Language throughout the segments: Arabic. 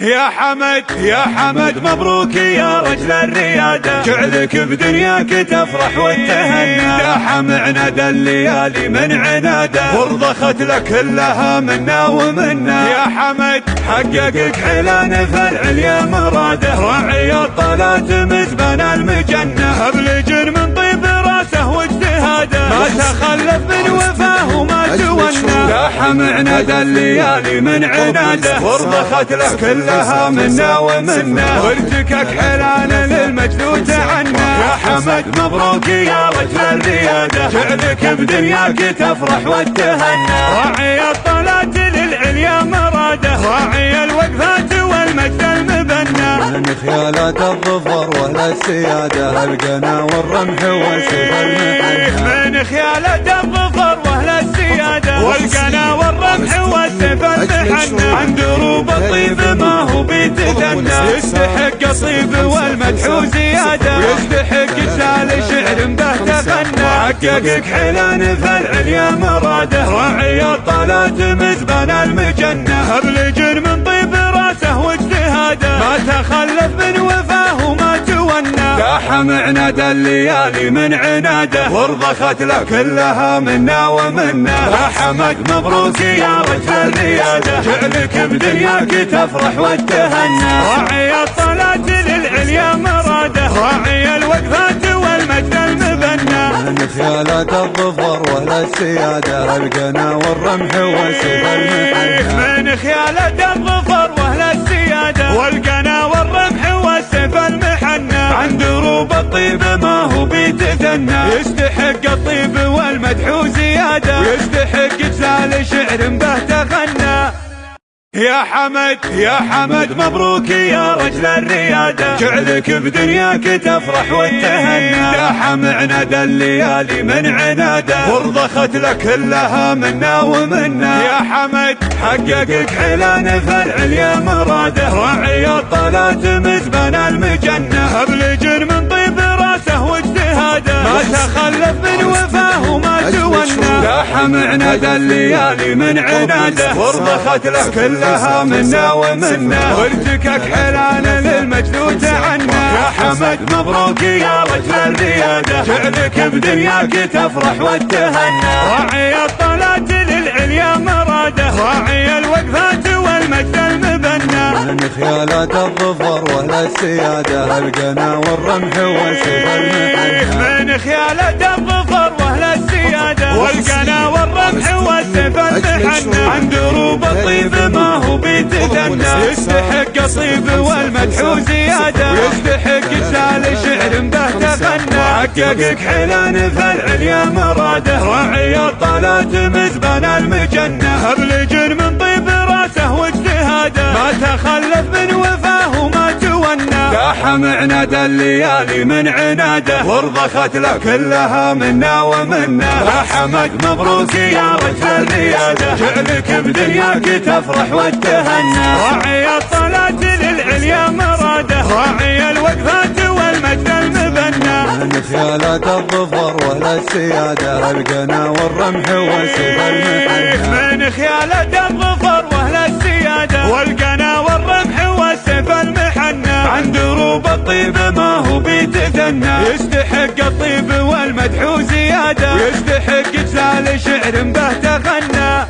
يا حمد يا حمد مبروك يا رجل الريادة، جعلك بدنياك تفرح وتهنى. لاح معنا الليالي من عناده، ورضخت لك كلها منا ومنا. يا حمد حققك علان فالعليا مراده، راعي الطلات مزبن المجنة. ابلج من طيب راسه واجتهاده، ما تخلف من وفاه وما تونى. لاح معنا الليالي من عناده، ورضخت لك كلها منا ومنا. وارتكك حلال للمجد وتعنى. يا حمد مبروك يا رجل الريادة، جعلك بدنياك تفرح وتهنى. راعي الطلات للعليا مراده، راعي الوقفات والمجد المبنى. من خيالات الظفر واهل السيادة، القنا والرمح وسيف المحنى. من خيالات الظفر واهل السيادة، والقنا والرمح وسيف المحنى. عن دروب الطيب ما هو بيتثنى، يستحق الصيب والمدح زيادة، ويستحق جسال شعر به تغنى. حققك حلان فالعليا مراده، راعي الطلات مزبن المجنة. ابلج من طيب راسه واجتهاده، ما تخلف من وفاه وما تونى. لاح معنا الليالي من عناده، ورضخت لك كلها منا ومنا. يا حمد مبروك يا رجل الريادة، جعلك بدنياك تفرح وتهنى. راعي الطلات للعليا مراده، راعي الوقفات والمجد المبنى. من خيالات الظفر واهل السيادة، القنا والرمح وسيف المحنى. من خيالات الظفر واهل السيادة، والقنا والرمح وسيف المحنى. عن دروب الطيب ما هو بيتثنى، يستحق الطيب والمدح زيادة، ويستحق جسال شعر به تغنى. يا حمد يا حمد مبروك يا رجل الريادة، جعلك بدنياك تفرح وتهنى. لاح معنا الليالي من عناده، ورضخت لك كلها منا ومنا. يا حمد حققك حلان فالعليا مراده، راعي الطلات مزبن المجنة. ابلج من طيب راسه واجتهاده، ما تخلف من وفاه وما تونى. لاح معنا الليالي من عناده، ورضخت لك كلها منا ومنا. وارتكك حلال للمجد وتعنى. يا حمد مبروك يا رجل الريادة، جعلك بدنياك تفرح وتهنى. راعي الطلات للعليا مراده، راعي الوقفات والمجد المبنى. من خيالات الظفر واهل السيادة، القنا والرمح وسيف المحنى. من خيالات الظفر واهل السيادة، والقنا والرمح وسيف المحنى. عن دروب الطيب ما هو بيتثنى، يستحق الصيب والمدح زيادة، ويستحق جسال شعر به تغنى. حققك حلان فالعليا مراده، راعي الطلات مزبن المجنة. ابلج من طيب راسه واجتهاده، ما تخلف من وفاه وما تونى. لاح معنا الليالي من عناده، ورضخت لك كلها منا ومنا. يا حمد مبروك يا رجل الريادة، جعلك بدنياك تفرح وتهنى. راعي الطلات للعليا مراده، راعي الوقفات والمجد المبنى. من خيالات الظفر واهل السيادة، القنا والرمح وسيف المحنى. من خيالات الظفر واهل السيادة، والقنا والرمح وسيف المحنى. عن دروب الطيب ما هو بيتثنى، يستحق الطيب والمدح زيادة، ويستحق جسال شعر به تغنى.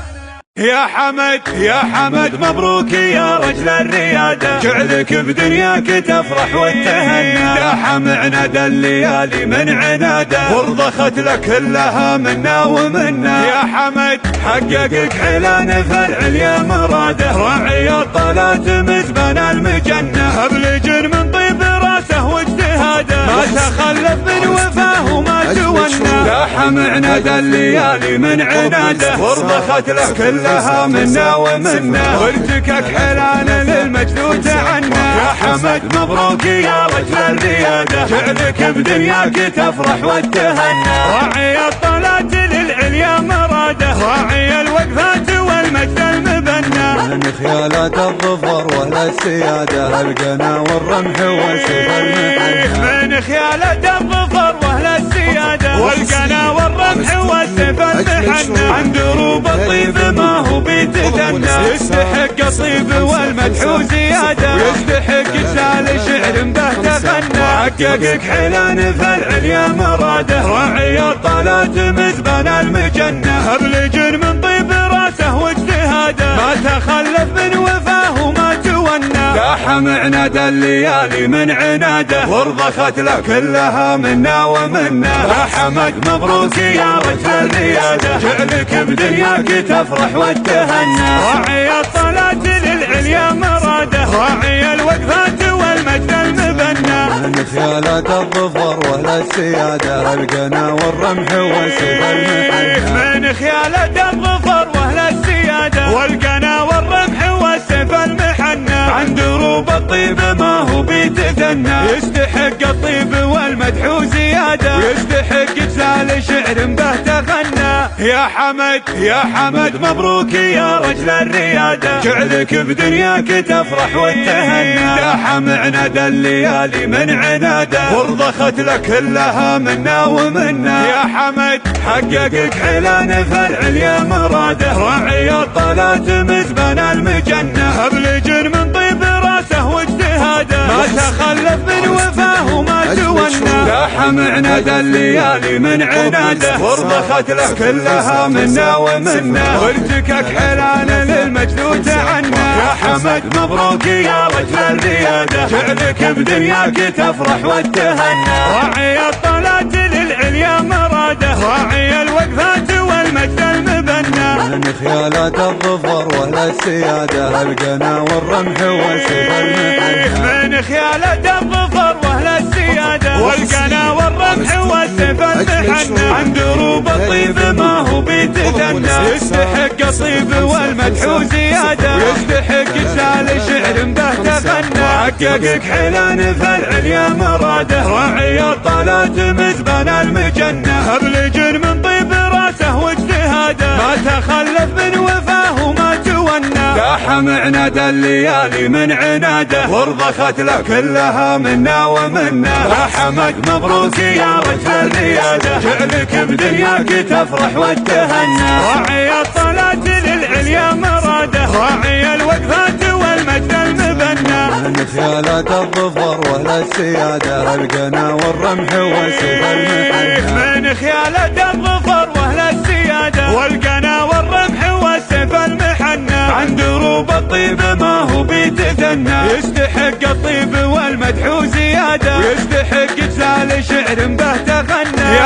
يا حمد يا حمد مبروك يا رجل الريادة، جعلك بدنياك تفرح وتهنى. لاح معنا الليالي من عناده، ورضخت لك كلها منا ومنا. يا حمد حققك حلان فالعليا مراده، راعي الطلات مزبن المجنة. ابلج من طيب راسه واجتهاده، ما تخلف من وفاه وما تونى. لاح معنا الليالي من عناده، ورضخت لك كلها منا ومنا. وارتكك حلال للمجد وتعنى. يا حمد مبروك يا رجل الريادة، جعلك بدنياك تفرح وتهنى. راعي الطلات للعليا مراده، راعي الوقفات والمجد المبنى. من خيالات الظفر واهل السيادة، القنا والرمح وسيف المحنى. من خيالات الظفر واهل السيادة، والقنا والرمح والسيف المحنى عن دروب الطيب ما هو بيتثنى يستحق الطيب والمدح زيادة ويستحق جسال شعر به تغنى حققك حلان في العليا مراده راعي الطلات مزبن المجنة أبلج من طيب راسه واجتهاده ما تخلف من وفاه وما تونى لاح معناد الليالي من عناده وارضخت له كلها منا ومنا يا حمد مبروك يا رجل الرياده جعلك بدنياك تفرح وتهنى راعي الطلات للعليا مراده راعي الوقفات والمجد المبنى من خيالات الظفر ولا السيادة القنا والرمح وسيف المحنى من خيالات الظفر ولا السيادة والقنا والرمح والسيف المحنى عن دروب الطيب ما هو بيتثنى يستحق الطيب والمدح زيادة ويستحق جسال شعر به تغنى يا حمد يا حمد مبروك يا رجل الريادة جعلك بدنياك تفرح وتهنى لاح معناد الليالي من عناده وارضخت لك كلها منا ومنا يا حمد حققك حلان في العليا مراده راعي الطلات مزبن المجنة أبلج من طيب راسه واجتهاده ما تخلف من وفاه وما تونى لاح معناد الليالي من عناده وارضخت له كلها منا ومنا وارتكك حلان للمجد تعنى يا حمد مبروك يا رجل الرياده جعلك بدنياك تفرح وتهنى راعي الطلات للعليا مراده راعي الوقفات والمجد المبنى من خيالات الظفر ولا السيادة القنا والرمح وسيف المحنى من خيالات الظفر ولا السيادة والقنا والرمح والسيف المحنى عن دروب الطيب ما هو بيتثنى يستحق الطيب والمدح زيادة ويستحق جسال شعر به تغنى حققك حلان في العليا مراده راعي الطلات مزبن المجنة أبلج من طيب راسه واجتهاده ما تخلف من وفاه وما تونى لاح معناد الليالي من عناده وارضخت له كلها منا ومنا يا حمد مبروك يا رجل الرياده جعلك بدنياك تفرح وتهنى راعي الطلات للعليا مراده راعي الوقفات والمجد المبنى من خيالات الظفر ولا السيادة القنا والرمح وسيف المحنى من خيالات الظفر ولا السيادة والقنا والرمح والسيف المحنى عن دروب الطيب ما هو بيتثنى يستحق الطيب والمدح زيادة ويستحق جسال شعر به تغنى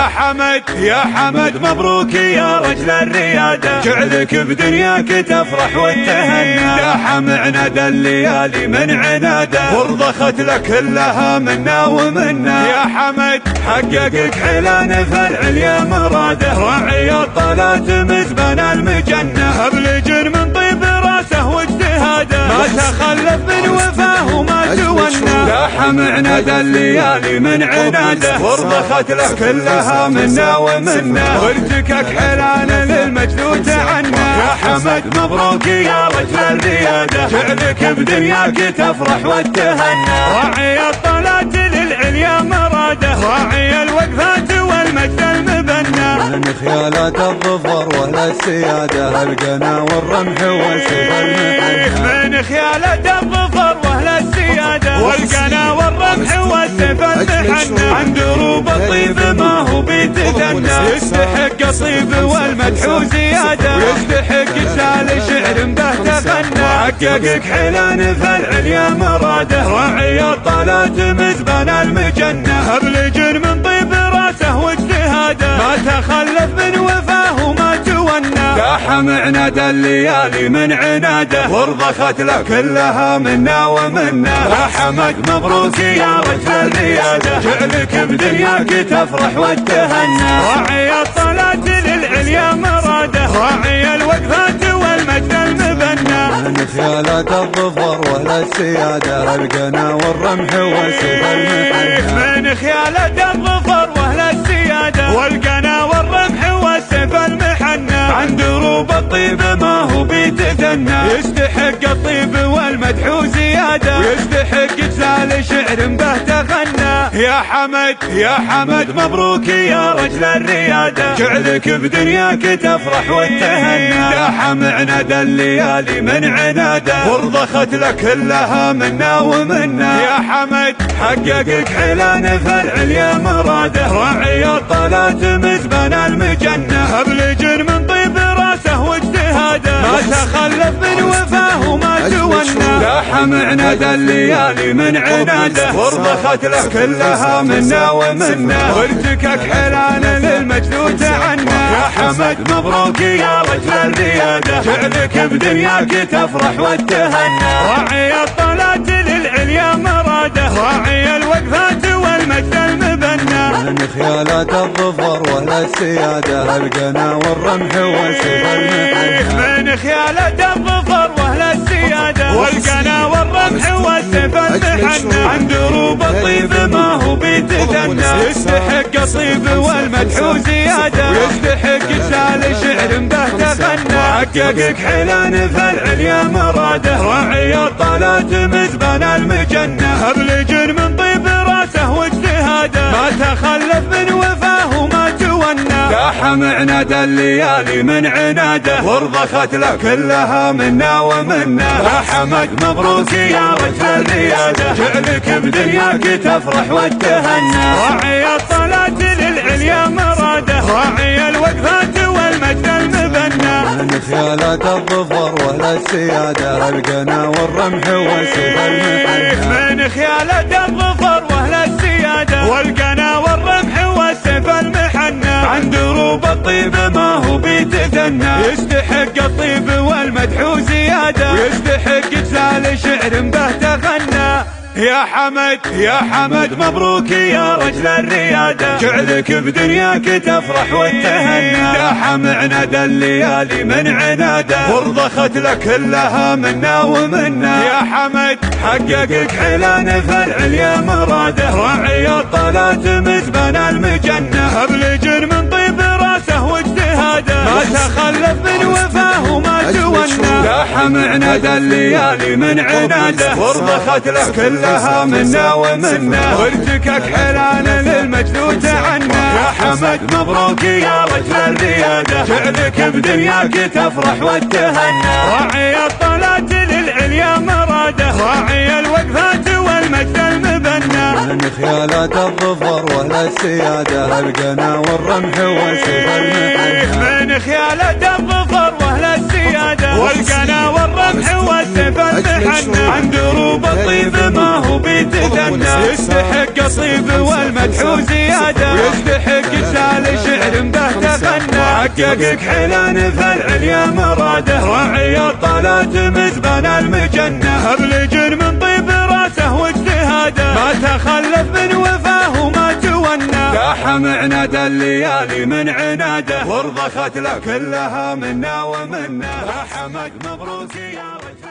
يا حمد مبروك يا رجل الرياده جعلك بدنياك تفرح وتهنى لاح معناد الليالي من عناده وارضخت لك كلها منا ومنا يا حمد حققك حلان في العليا مراده راعي الطلات مزبن المجنة أبلج من طيب راسه واجتهاده ما تخلف من وفاه وما تونى لاح معناد الليالي من عناده وارضخت له كلها منا ومنا وارتكك حلان للمجد تعنى يا حمد مبروك يا رجل الرياده جعلك بدنياك تفرح وتهنى راعي الطلات للعليا مراده راعي الوقفات والمجد المبنى من خيالات الظفر ولا السيادة القنا والرمح وسيف المحنى من خيالات الظفر ولا السيادة والقنا والرمح والسيف المحنى عن دروب الطيب ما هو بيتثنى يستحق الطيب والمدح زيادة ويستحق جسال شعر به تغنى حققك حلان في العليا مراده راعي الطلات مزبن المجنة أبلج من طيب راسه واجتهاده ما تخلف من وفاه وما تونى لاح معناد الليالي من عناده وارضخت له كلها منا ومنا يا حمد مبروك يا رجل الرياده جعلك بدنياك تفرح وتهنى راعي الطلات للعليا مراده راعي الوقفات والمجد المبنى من خيالات الظفر ولا السيادة القنا والرمح وسيف المحنى من خيالات الظفر ولا السيادة والقنا والرمح والسيف المحنى عن دروب الطيب ما هو بيتثنى يستحق الطيب والمدح زيادة ويستحق جسال شعر به تغنى يا حمد مبروك يا رجل الريادة، جعلك بدنياك تفرح وتهنى. داحم عناد الليالي من عناده، ورضخت لك كلها منا ومنا. يا حمد حققك حلان فالعليا مراده، راعي الطلات مزبن المجنة. ابلج من طيب راسه واجتهاده، ما تخلف من وفاه وما تونى. داحم عناد الليالي من عناده، ورضخت لك كلها منا ومنا. وارتكك حلان للمجد تعنى. يا حمد مبروك يا رجل الريادة، جعلك بدنياك تفرح وتهنى. راعي الطلات للعليا مراده، راعي الوقفات والمجد المبنى. من خيالات الظفر واهل السيادة، القنا والرمح وسيف المحنى. من خيالات الظفر واهل السيادة، والقنا والرمح وسيف المحنى. عند دروب الطيب ما هو بيتثنى، يستحق الطيب والمدح زيادة، ويستحق جسال شعر به تغنى. حققك حلان فالعليا مراده، راعي الطلات مزبن المجنة. ابلج من طيب راسه واجتهاده، ما تخلف من وفاه وما تونى. داحم عناد الليالي من عناده، ورضخت لك كلها منا ومنا. يا حمد مبروك يا رجل الريادة، جعلك بدنياك تفرح وتهنى. راعي الطلات للعليا مراده، راعي الوقفات والمجد المبنى. من خيالات الظفر واهل السيادة، القنا والرمح وسيف المحنى. من خيالات الظفر واهل السيادة، والقنا والرمح وسيف المحنى. عند دروب الطيب ما هو بيتثنى، يستحق الطيب والمدح زيادة، ويستحق جسال شعر به تغنى. يا حمد مبروك يا رجل الريادة، جعلك بدنياك تفرح وتهنى. داحم عناد الليالي من عناده، ورضخت لك كلها منا ومنا. يا حمد حققك حلان فالعليا مراده، راعي الطلات مزبن المجنة. ابلج من طيب راسه واجتهاده، ما تخلف من وفاه وما تونى. داحم عناد الليالي من عناده، ورضخت لك كلها منا ومنا. وارتكك حلان للمجد تعنى. يا حمد مبروك يا رجل الريادة، جعلك بدنياك تفرح وتهنى. راعي الطلات للعليا مراده، راعي الوقفات والمجد المبنى. من خيالات الظفر واهل السيادة، القنا والرمح وسيف المحنى. من خيالات الظفر واهل السيادة، والقنا والرمح وسيف المحنى. عند دروب الطيب ما هو بيتثنى، يستحق الطيب والمدح زيادة، ويستحق جسال شعر به تغنى. حققك حلان فالعليا مراده، راعي الطلات مزبن المجنة. ابلج من طيب راسه واجتهاده، ما تخلف من وفاه وما تونى. داحم عناد الليالي من عناده، ورضخت لك كلها منا ومنا. يا حمد مبروك يا رجل